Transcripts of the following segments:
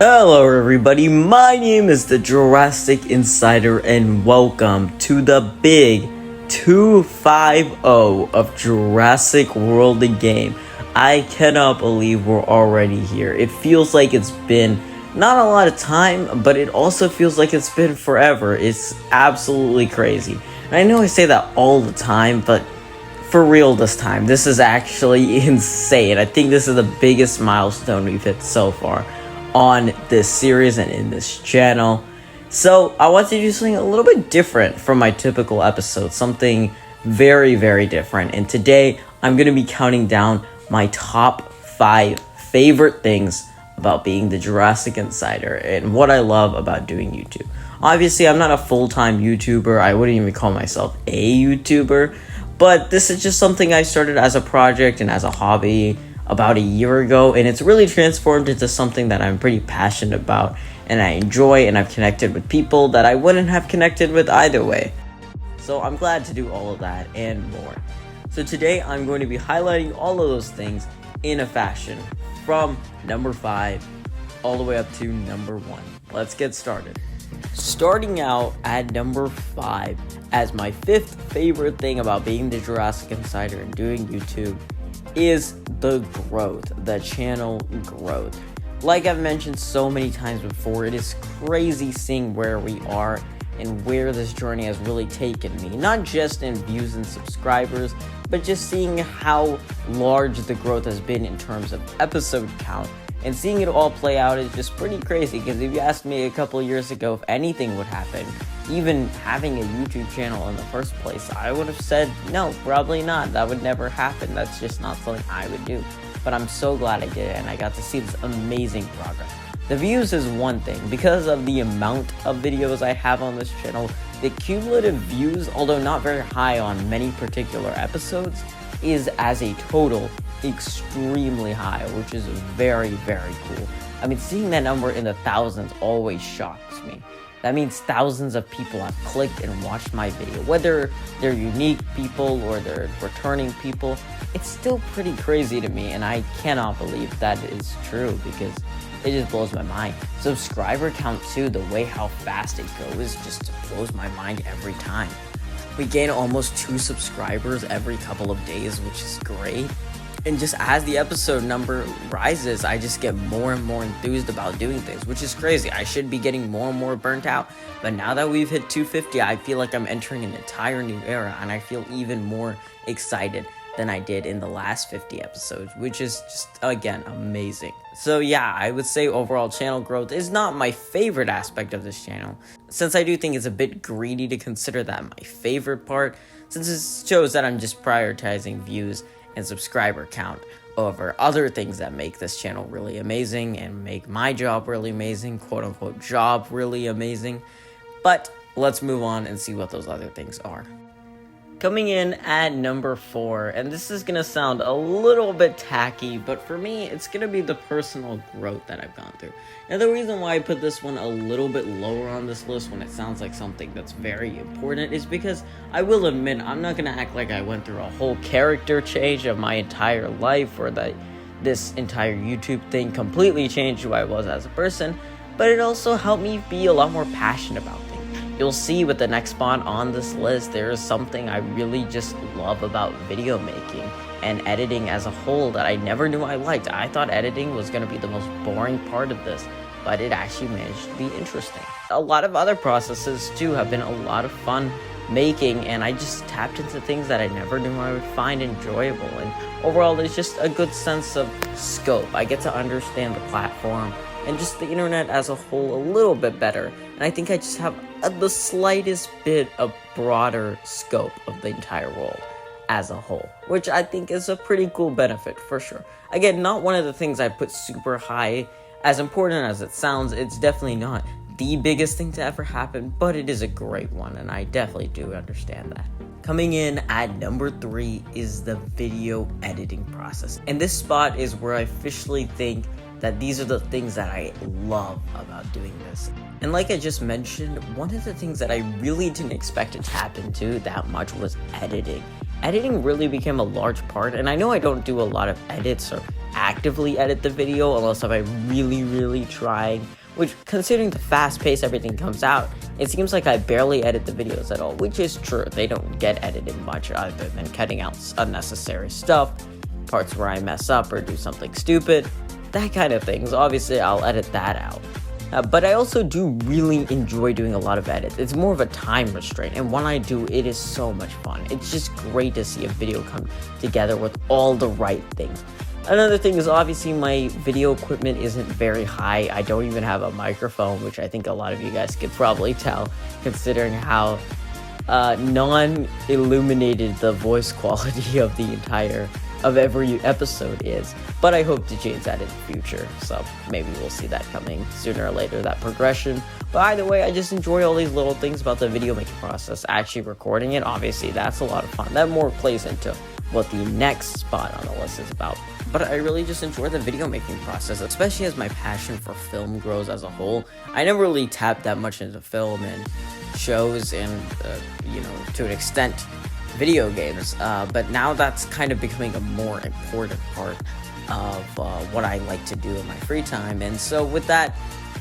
Hello everybody, my name is the Jurassic Insider and welcome to the big 250 of Jurassic World the game. I cannot believe we're already here. It feels like it's been not a lot of time, but it also feels like it's been forever. It's absolutely crazy. And I know I say that all the time, but for real this time, this is actually insane. I think this is the biggest milestone we've hit so far on this series and in this channel. So I want to do something a little bit different from my typical episode, something very different. And today I'm going to be counting down my top 5 favorite things about being the Jurassic Insider and what I love about doing YouTube. Obviously, I'm not a full-time YouTuber. I wouldn't even call myself a YouTuber, but this is just something I started as a project and as a hobby about a year ago, and it's really transformed into something that I'm pretty passionate about and I enjoy, and I've connected with people that I wouldn't have connected with either way. So I'm glad to do all of that and more. So today I'm going to be highlighting all of those things in a fashion from number 5 all the way up to number 1. Let's get started. Starting out at number 5 as my 5th favorite thing about being the Jurassic Insider and doing YouTube is the growth, the channel growth. Like I've mentioned so many times before, it is crazy seeing where we are and where this journey has really taken me. Not just in views and subscribers, but just seeing how large the growth has been in terms of episode count. And seeing it all play out is just pretty crazy, because if you asked me a couple years ago if anything would happen, even having a YouTube channel in the first place, I would have said, no, probably not. That would never happen. That's just not something I would do. But I'm so glad I did it, and I got to see this amazing progress. The views is one thing. Because of the amount of videos I have on this channel, the cumulative views, although not very high on many particular episodes, is as a total extremely high, which is very cool. I mean, seeing that number in the thousands always shocks me. That means thousands of people have clicked and watched my video. Whether they're unique people or they're returning people, it's still pretty crazy to me, and I cannot believe that is true, because it just blows my mind. Subscriber count too, the way how fast it goes just blows my mind every time. We gain almost 2 subscribers every couple of days, which is great. And just as the episode number rises, I just get more and more enthused about doing things, which is crazy. I should be getting more and more burnt out, but now that we've hit 250, I feel like I'm entering an entire new era, and I feel even more excited than I did in the last 50 episodes, which is just, again, amazing. So yeah, I would say overall channel growth is not my favorite aspect of this channel, since I do think it's a bit greedy to consider that my favorite part, since it shows that I'm just prioritizing views and subscriber count over other things that make this channel really amazing and make my job really amazing, quote-unquote job really amazing. But let's move on and see what those other things are. Coming in at number 4, and this is gonna sound a little bit tacky, but for me, it's gonna be the personal growth that I've gone through. Now, the reason why I put this one a little bit lower on this list when it sounds like something that's very important is because I will admit, I'm not gonna act like I went through a whole character change of my entire life, or that this entire YouTube thing completely changed who I was as a person, but it also helped me be a lot more passionate about things. You'll see with the next spot on this list, there is something I really just love about video making and editing as a whole that I never knew I liked. I thought editing was going to be the most boring part of this, but it actually managed to be interesting. A lot of other processes too have been a lot of fun making, and I just tapped into things that I never knew I would find enjoyable, and overall there's just a good sense of scope. I get to understand the platform and just the internet as a whole a little bit better, and I think I just have the slightest bit of broader scope of the entire world as a whole, which I think is a pretty cool benefit for sure. Again, not one of the things I put super high. As important as it sounds, it's definitely not the biggest thing to ever happen, but it is a great one, and I definitely do understand that. Coming in at number 3 is the video editing process, and this spot is where I officially think that these are the things that I love about doing this. And like I just mentioned, one of the things that I really didn't expect to tap into that much was editing. editing really became a large part. And I know I don't do a lot of edits or actively edit the video unless I'm really trying, which, considering the fast pace everything comes out, it seems like I barely edit the videos at all, which is true. They don't get edited much other than cutting out unnecessary stuff, parts where I mess up or do something stupid, that kind of things. Obviously, I'll edit that out. But I also do really enjoy doing a lot of edits. It's more of a time restraint, and when I do, it is so much fun. It's just great to see a video come together with all the right things. Another thing is, obviously, my video equipment isn't very high. I don't even have a microphone, which I think a lot of you guys could probably tell, considering how non-illuminated the voice quality of every episode is. But I hope to change that in the future, so maybe we'll see that coming sooner or later, that progression. But either way, I just enjoy all these little things about the video making process. Actually recording it, obviously, that's a lot of fun. That more plays into what the next spot on the list is about. But I really just enjoy the video making process, especially as my passion for film grows as a whole. I never really tapped that much into film and shows and, to an extent, video games, but now that's kind of becoming a more important part of what I like to do in my free time. And so with that,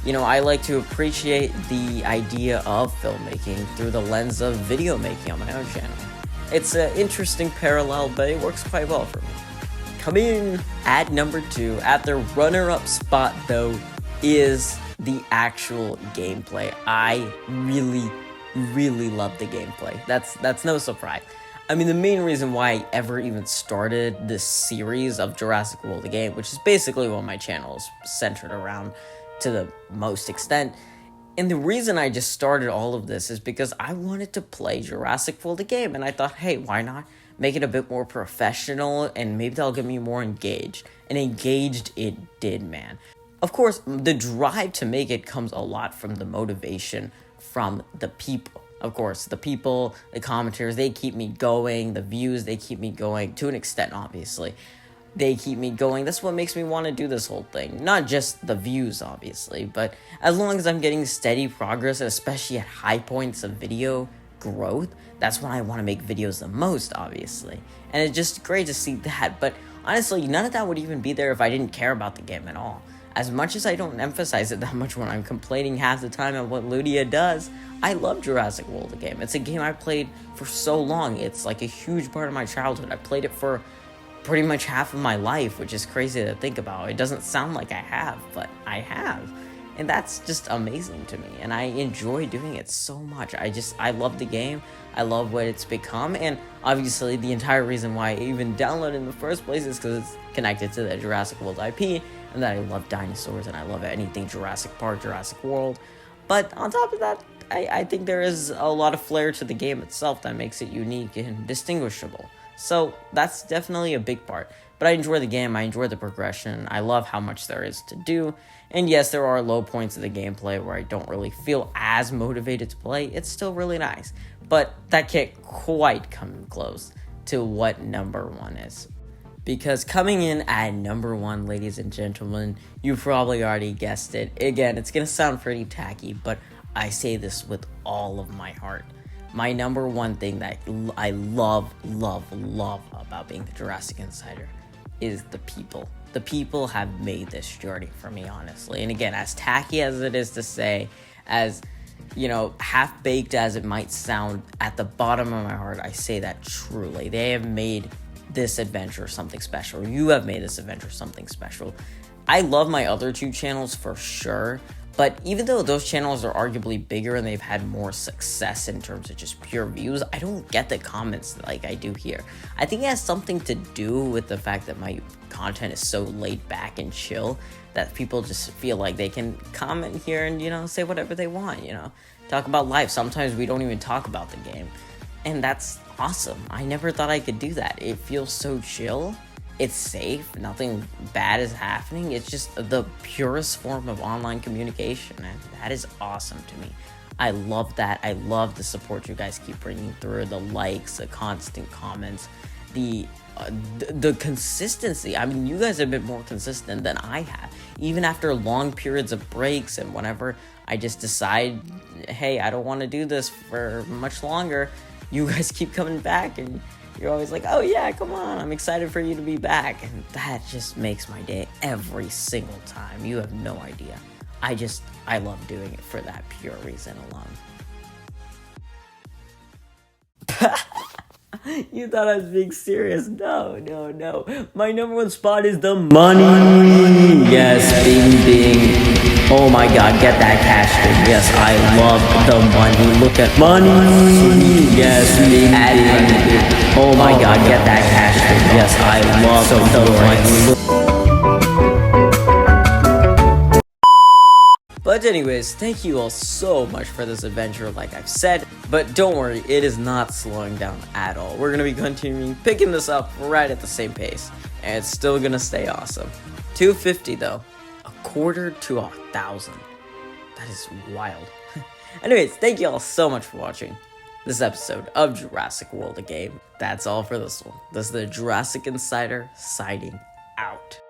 I like to appreciate the idea of filmmaking through the lens of video making on my own channel. It's an interesting parallel, but it works quite well for me. Coming in at number 2, at the runner-up spot though, is the actual gameplay. I really love the gameplay. That's no surprise. I mean, the main reason why I ever even started this series of Jurassic World, the game, which is basically what my channel is centered around to the most extent, and the reason I just started all of this is because I wanted to play Jurassic World, the game, and I thought, hey, why not make it a bit more professional, and maybe that'll get me more engaged. And engaged it did, man. Of course, the drive to make it comes a lot from the motivation from the people. Of course, the people, the commenters, they keep me going. The views, they keep me going to an extent, obviously. They keep me going. That's what makes me want to do this whole thing. Not just the views, obviously, but as long as I'm getting steady progress, especially at high points of video growth, that's when I want to make videos the most, obviously. And it's just great to see that. But honestly, none of that would even be there if I didn't care about the game at all. As much as I don't emphasize it that much when I'm complaining half the time of what Ludia does, I love Jurassic World, the game. It's a game I played for so long. It's like a huge part of my childhood. I played it for pretty much half of my life, which is crazy to think about. It doesn't sound like I have, but I have. And that's just amazing to me. And I enjoy doing it so much. I love the game. I love what it's become. And obviously, the entire reason why I even downloaded it in the first place is because it's connected to the Jurassic World IP. And that I love dinosaurs and I love anything Jurassic Park, Jurassic World. But on top of that, I think there is a lot of flair to the game itself that makes it unique and distinguishable. So that's definitely a big part. But I enjoy the game, I enjoy the progression, I love how much there is to do. And yes, there are low points of the gameplay where I don't really feel as motivated to play. It's still really nice. But that can't quite come close to what number 1 is. Because coming in at number 1, ladies and gentlemen, you probably already guessed it. Again, it's going to sound pretty tacky, but I say this with all of my heart. My number 1 thing that I love about being the Jurassic Insider is the people. The people have made this journey for me, honestly. And again, as tacky as it is to say, as, half-baked as it might sound, at the bottom of my heart, I say that truly. They have made this adventure something special. You have made this adventure something special. I love my other 2 channels for sure, but even though those channels are arguably bigger and they've had more success in terms of just pure views, I don't get the comments like I do here. I think it has something to do with the fact that my content is so laid back and chill that people just feel like they can comment here and, say whatever they want, talk about life. Sometimes we don't even talk about the game. And that's awesome. I never thought I could do that. It feels so chill. It's safe. Nothing bad is happening. It's just the purest form of online communication. And that is awesome to me. I love that. I love the support you guys keep bringing through. The likes, the constant comments, the consistency. I mean, you guys have been more consistent than I have. Even after long periods of breaks and whenever I just decide, hey, I don't want to do this for much longer, you guys keep coming back and You're always like, oh yeah, come on, I'm excited for you to be back. And that just makes my day every single time. You have no idea. I love doing it for that pure reason alone. You thought I was being serious. No. My number one spot is the money. Yes, ding. Oh my god, get that cash thing. Yes, I love the money. Look at money. Yes, ding. Oh my god, get that cash thing. Yes, I love the money. But anyways, thank you all so much for this adventure, like I've said. But don't worry, it is not slowing down at all. We're going to be continuing picking this up right at the same pace. And it's still going to stay awesome. 250 though. A quarter to 1,000. That is wild. Anyways, thank you all so much for watching this episode of Jurassic World, a game. That's all for this one. This is the Jurassic Insider signing out.